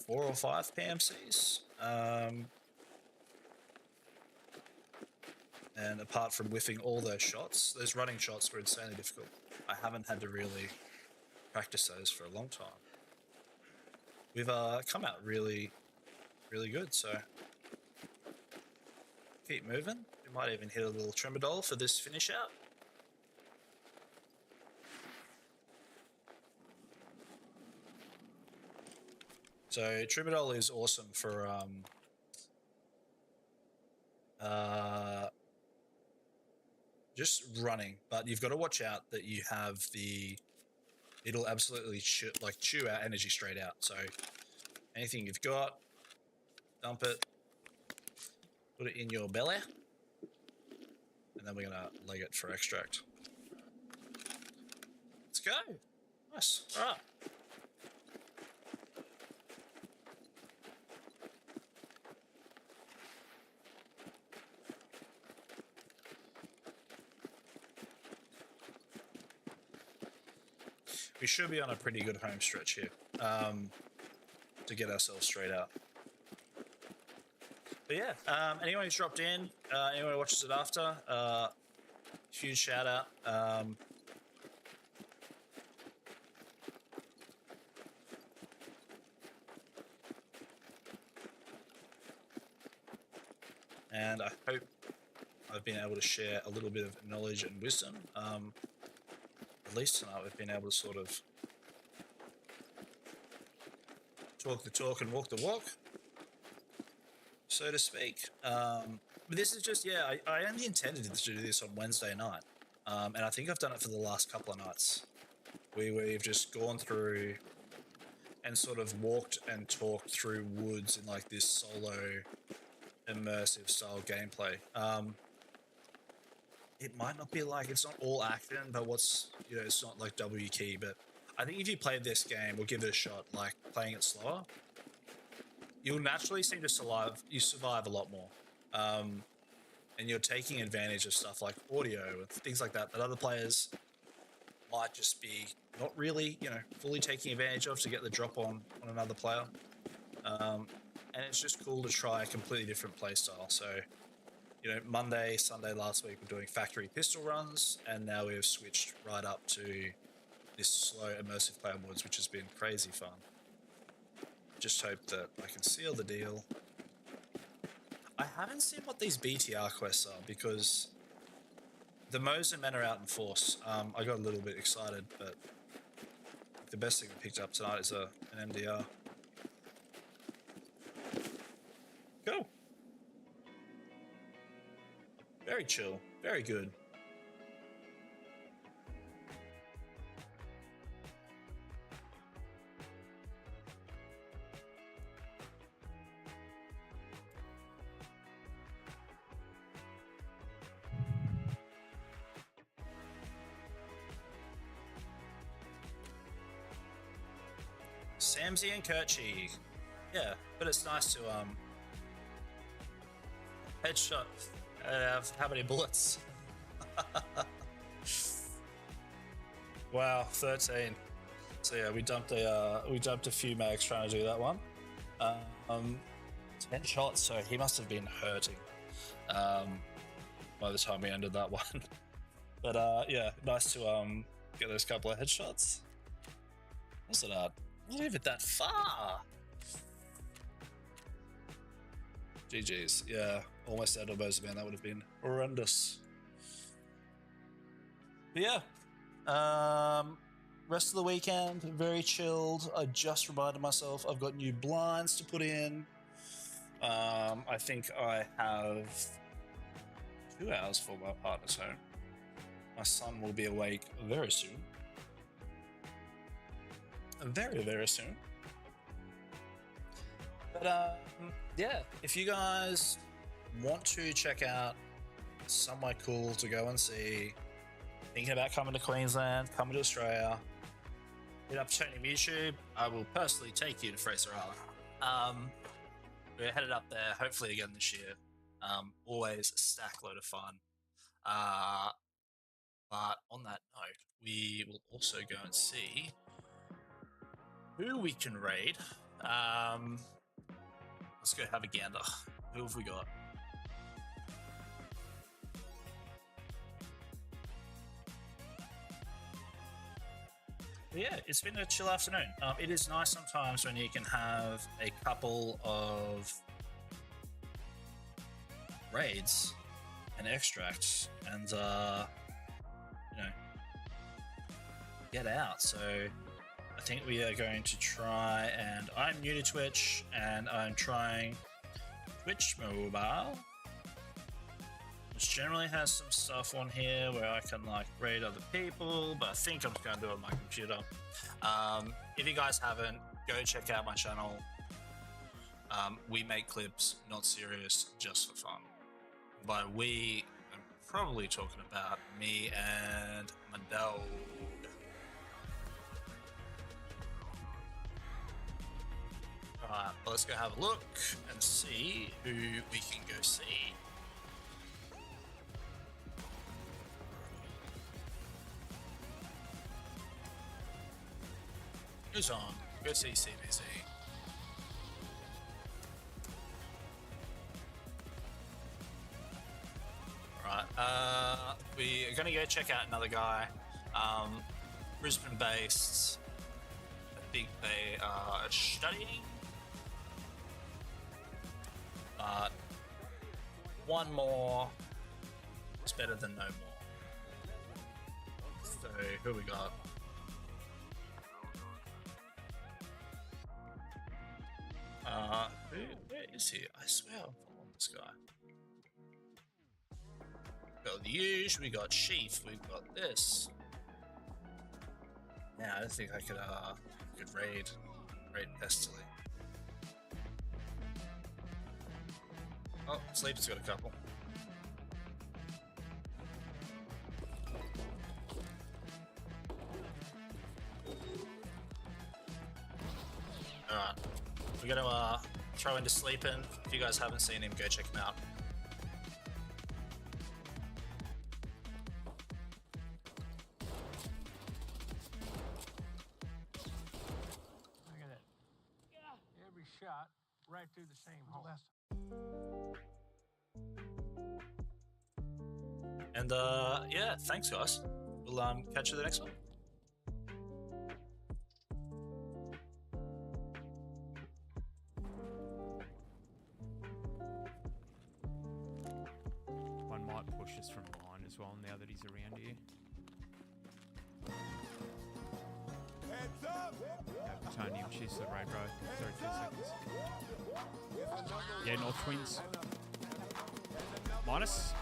[SPEAKER 1] 4 or 5 PMCs. And apart from whiffing all those shots, those running shots were insanely difficult. I haven't had to really practice those for a long time. We've come out really, really good, so keep moving. We might even hit a little Tremodol for this finish out. So Tremodol is awesome for just running, but you've got to watch out that you have the... It'll absolutely chew our energy straight out. So anything you've got, dump it, put it in your belly, and then we're gonna leg it for extract. Let's go. Nice. All right. We should be on a pretty good home stretch here to get ourselves straight out. But yeah, anyone who's dropped in, anyone who watches it after, huge shout out. And I hope I've been able to share a little bit of knowledge and wisdom. At least tonight we've been able to sort of talk the talk and walk the walk, so to speak. But this is just, yeah, I only intended to do this on Wednesday night. And I think I've done it for the last couple of nights. We've just gone through and sort of walked and talked through Woods in like this solo immersive style gameplay. It might not be like, it's not all action, but it's not like W key, but I think if you played this game or give it a shot, like playing it slower, you'll naturally seem to survive. You survive a lot more, and you're taking advantage of stuff like audio and things like that other players might just be not really, fully taking advantage of to get the drop on another player. And it's just cool to try a completely different play style. So, Monday, Sunday last week we're doing factory pistol runs, and now we've switched right up to this slow immersive player modes, which has been crazy fun. Just hope that I can seal the deal. I haven't seen what these BTR quests are because the Mosin men are out in force. I got a little bit excited, but the best thing we picked up tonight is an MDR. Cool. Very chill. Very good. Samsy and Kirchie. Yeah, but it's nice to headshot. How many bullets? Wow, 13. So yeah, we dumped a few mags trying to do that one. 10 shots, so he must have been hurting by the time we ended that one. But yeah, nice to get those couple of headshots. What's it at? Not even that far. GG's. Yeah, almost out of Mosin, man. That would have been horrendous. But yeah. Rest of the weekend, very chilled. I just reminded myself I've got new blinds to put in. I think I have 2 hours for my partner's home. My son will be awake very soon. Very, very soon. But yeah, if you guys want to check out somewhere cool to go and see, thinking about coming to Queensland, coming to Australia, hit up Tony YouTube. I will personally take you to Fraser Island. We're headed up there, hopefully again this year. Always a stack load of fun. But on that note, we will also go and see who we can raid. Let's go have a gander. Who have we got? But yeah, it's been a chill afternoon. It is nice sometimes when you can have a couple of raids and extracts and get out. So I think we are going to try, and I'm new to Twitch, and I'm trying Twitch Mobile, which generally has some stuff on here where I can raid other people, but I think I'm just going to do it on my computer. If you guys haven't, go check out my channel. We make clips, not serious, just for fun. By we, I'm probably talking about me and my dog. Alright, well, let's go have a look and see who we can go see. Who's on? Go see CBC. Alright, we are going to go check out another guy. Brisbane based. I think they are studying. But one more is better than no more. So who we got? Where is he? I swear I'm following this guy. We got the Huge, we got Sheaf, we've got this. Yeah, I don't think I could raid Pestily. Oh, Sleeper's got a couple. We're gonna throw into Sleepin'. If you guys haven't seen him, go check him out.
[SPEAKER 2] Look at that. Every shot right through the same hole.
[SPEAKER 1] And yeah, thanks guys. We'll catch you the next one.
[SPEAKER 3] One might push us from line as well now that he's around here.
[SPEAKER 4] Heads up!
[SPEAKER 3] Tony, cheers to the raid, bro. 32 seconds. Yeah, North Twins. Minus.